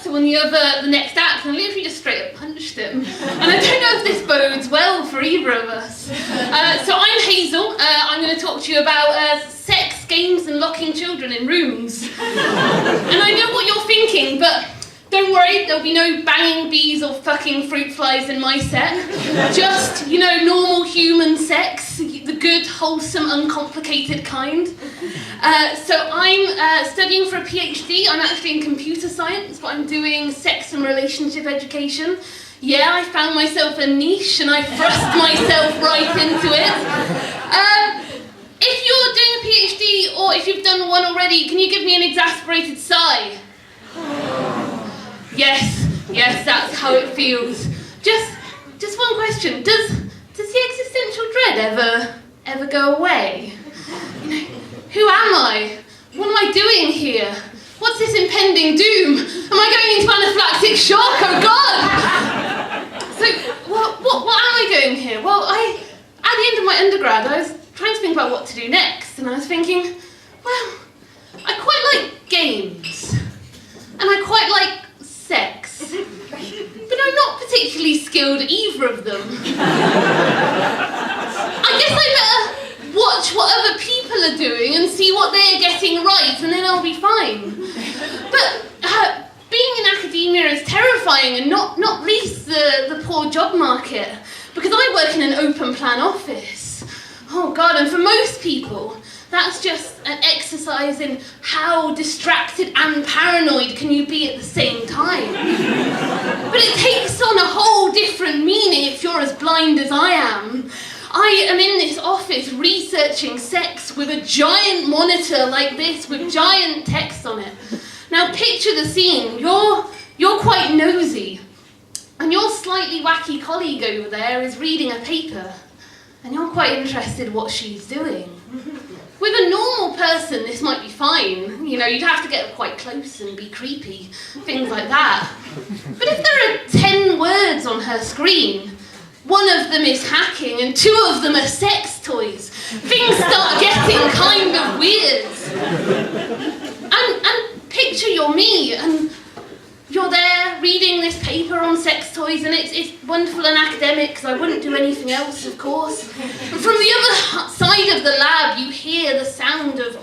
doctor on the next act, and I literally just straight up punched him. And I don't know if this bodes well for either of us. So I'm Hazel. I'm going to talk to you about sex, games, and locking children in rooms. And I know what you're thinking, but don't worry, there'll be no banging bees or fucking fruit flies in my set. Just, normal human sex, the good, wholesome, uncomplicated kind. So I'm studying for a PhD. I'm actually in computer science, but I'm doing sex and relationship education. Yeah, I found myself a niche and I thrust myself right into it. If you're doing a PhD, or if you've done one already, can you give me an exasperated sigh? Yes, that's how it feels. Just one question. Does the existential dread ever go away? Who am I? What am I doing here? What's this impending doom? Am I going into anaphylactic shock? Oh God! So, what am I doing here? Well, at the end of my undergrad, I was trying to think about what to do next, and I was thinking, well, I quite like games, and I quite like sex, but I'm not particularly skilled at either of them. I guess I better watch what other people are doing and see what they're getting right, and then I'll be fine. But being in academia is terrifying, and not least the poor job market, because I work in an open plan office. Oh God, and for most people, that's just an exercise in how distracted and paranoid can you be at the same time. But it takes on a whole different meaning if you're as blind as I am. I am in this office researching sex with a giant monitor like this with giant text on it. Now picture the scene. You're quite nosy, and your slightly wacky colleague over there is reading a paper, and you're quite interested what she's doing. With a normal person, this might be fine. You'd have to get quite close and be creepy, things like that. But if there are 10 words on her screen, one of them is hacking and 2 of them are sex toys, things start getting kind of weird. And picture you're me, and you're there reading this paper on sex toys, and it's wonderful and academic, because I wouldn't do anything else, of course. And from the other side of the lab, you hear the sound of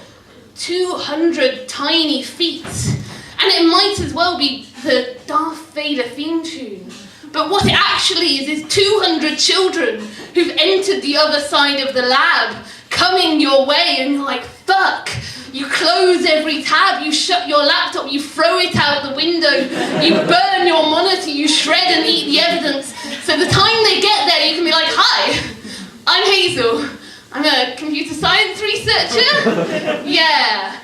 200 tiny feet, and it might as well be the Darth Vader theme tune. But what it actually is 200 children who've entered the other side of the lab, coming your way, and you're like, fuck. You close every tab, you shut your laptop, you throw it out the window, you burn your monitor, you shred and eat the evidence. So the time they get there, you can be like, hi, I'm Hazel. I'm a computer science researcher. Yeah.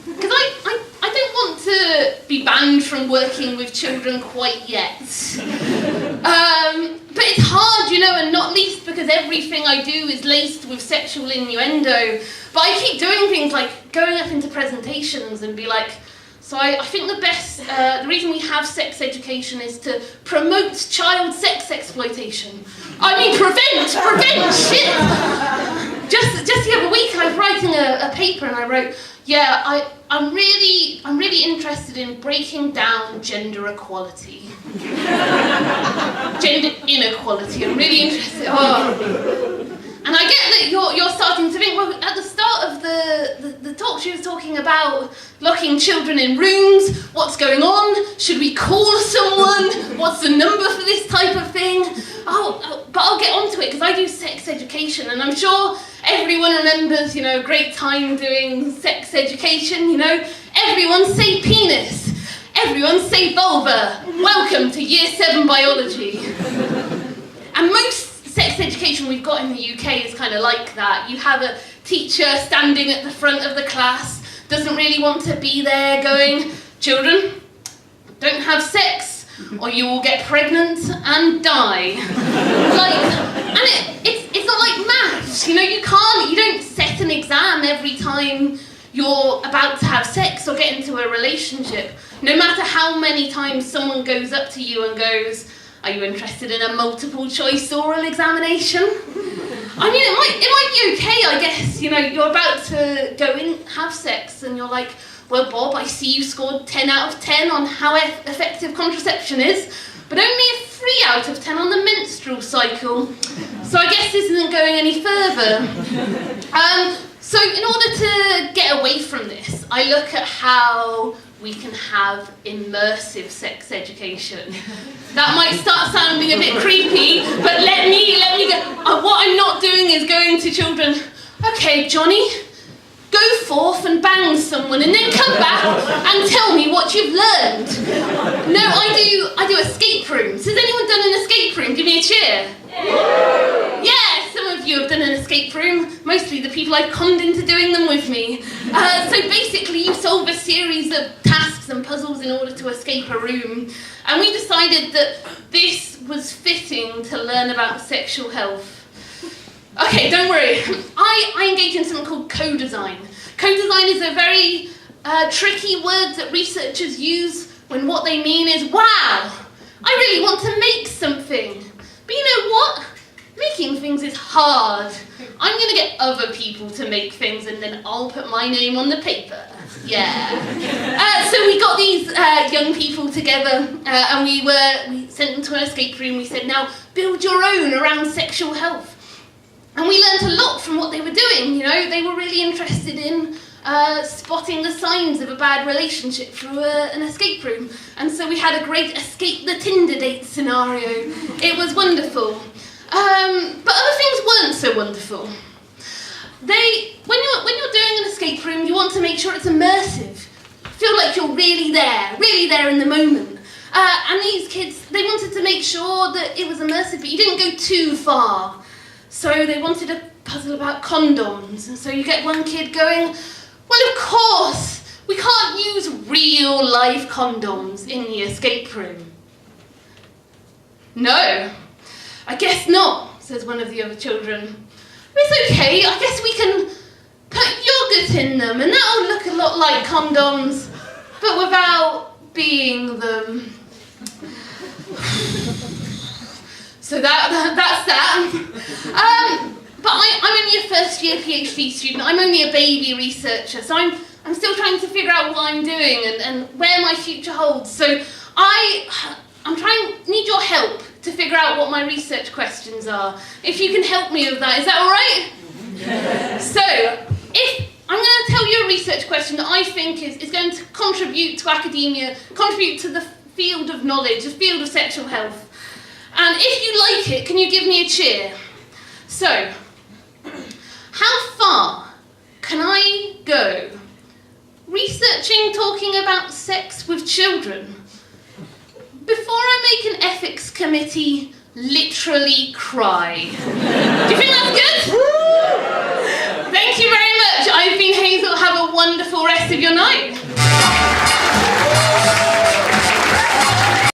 Because I don't want to be banned from working with children quite yet. But it's hard, and not least because everything I do is laced with sexual innuendo. But I keep doing things like going up into presentations and be like, so I think the reason we have sex education is to promote child sex exploitation. I mean, prevent, shit! Just the other week I was writing a paper, and I wrote, I'm really interested in breaking down gender equality. Gender inequality, I'm really interested. And I get that you're starting to think, well, at the start of the talk she was talking about locking children in rooms, what's going on, should we call someone, what's the number for this type of thing? But I'll get onto it, because I do sex education, and I'm sure everyone remembers, a great time doing sex education, Everyone say penis, everyone say vulva, welcome to year 7 biology. And most sex education we've got in the UK is kind of like that. You have a teacher standing at the front of the class, doesn't really want to be there, going, children, don't have sex, or you will get pregnant and die. It's not like maths, you don't set an exam every time you're about to have sex or get into a relationship. No matter how many times someone goes up to you and goes, are you interested in a multiple choice oral examination? I mean, it might be okay, I guess. You're about to go in, have sex, and you're like, Well, Bob, I see you scored 10 out of 10 on how effective contraception is, but only a 3 out of 10 on the menstrual cycle. So I guess this isn't going any further. So in order to get away from this, I look at how we can have immersive sex education. That might start sounding a bit creepy, but let me go. What I'm not doing is going to children, okay, Johnny, go forth and bang someone and then come back and tell me what you've learned. No, I do escape rooms. Has anyone done an escape room? Give me a cheer. Yeah, some of you have done an escape room, mostly the people I've conned into doing them with me. So basically you solve a series of tasks and puzzles in order to escape a room. And we decided that this was fitting to learn about sexual health. Okay, don't worry. I engage in something called co-design. Co-design is a very tricky word that researchers use when what they mean is, wow, I really want to make something. But you know what? Making things is hard. I'm going to get other people to make things and then I'll put my name on the paper. Yeah. So we got these young people together and we sent them to an escape room. We said, now build your own around sexual health. And we learned a lot from what they were doing, you know. They were really interested in spotting the signs of a bad relationship through an escape room. And so we had a great escape the Tinder date scenario. It was wonderful. But other things weren't so wonderful. When you're doing an escape room, you want to make sure it's immersive. Feel like you're really there in the moment. And these kids, they wanted to make sure that it was immersive, but you didn't go too far. So they wanted a puzzle about condoms. And so you get one kid going, well, of course, we can't use real life condoms in the escape room. No, I guess not, says one of the other children. It's okay, I guess we can put yogurt in them and that'll look a lot like condoms, but without being them. So that's that. But I'm only a first year PhD student. I'm only a baby researcher, so I'm still trying to figure out what I'm doing and where my future holds. So need your help to figure out what my research questions are. If you can help me with that, is that all right? Yeah. So, if I'm going to tell you a research question that I think is going to contribute to academia, contribute to the field of knowledge, the field of sexual health. And if you like it, can you give me a cheer? So, how far can I go researching, talking about sex with children before I make an ethics committee literally cry? Do you think that's good? Thank you very much. I've been Hazel. Have a wonderful rest of your night.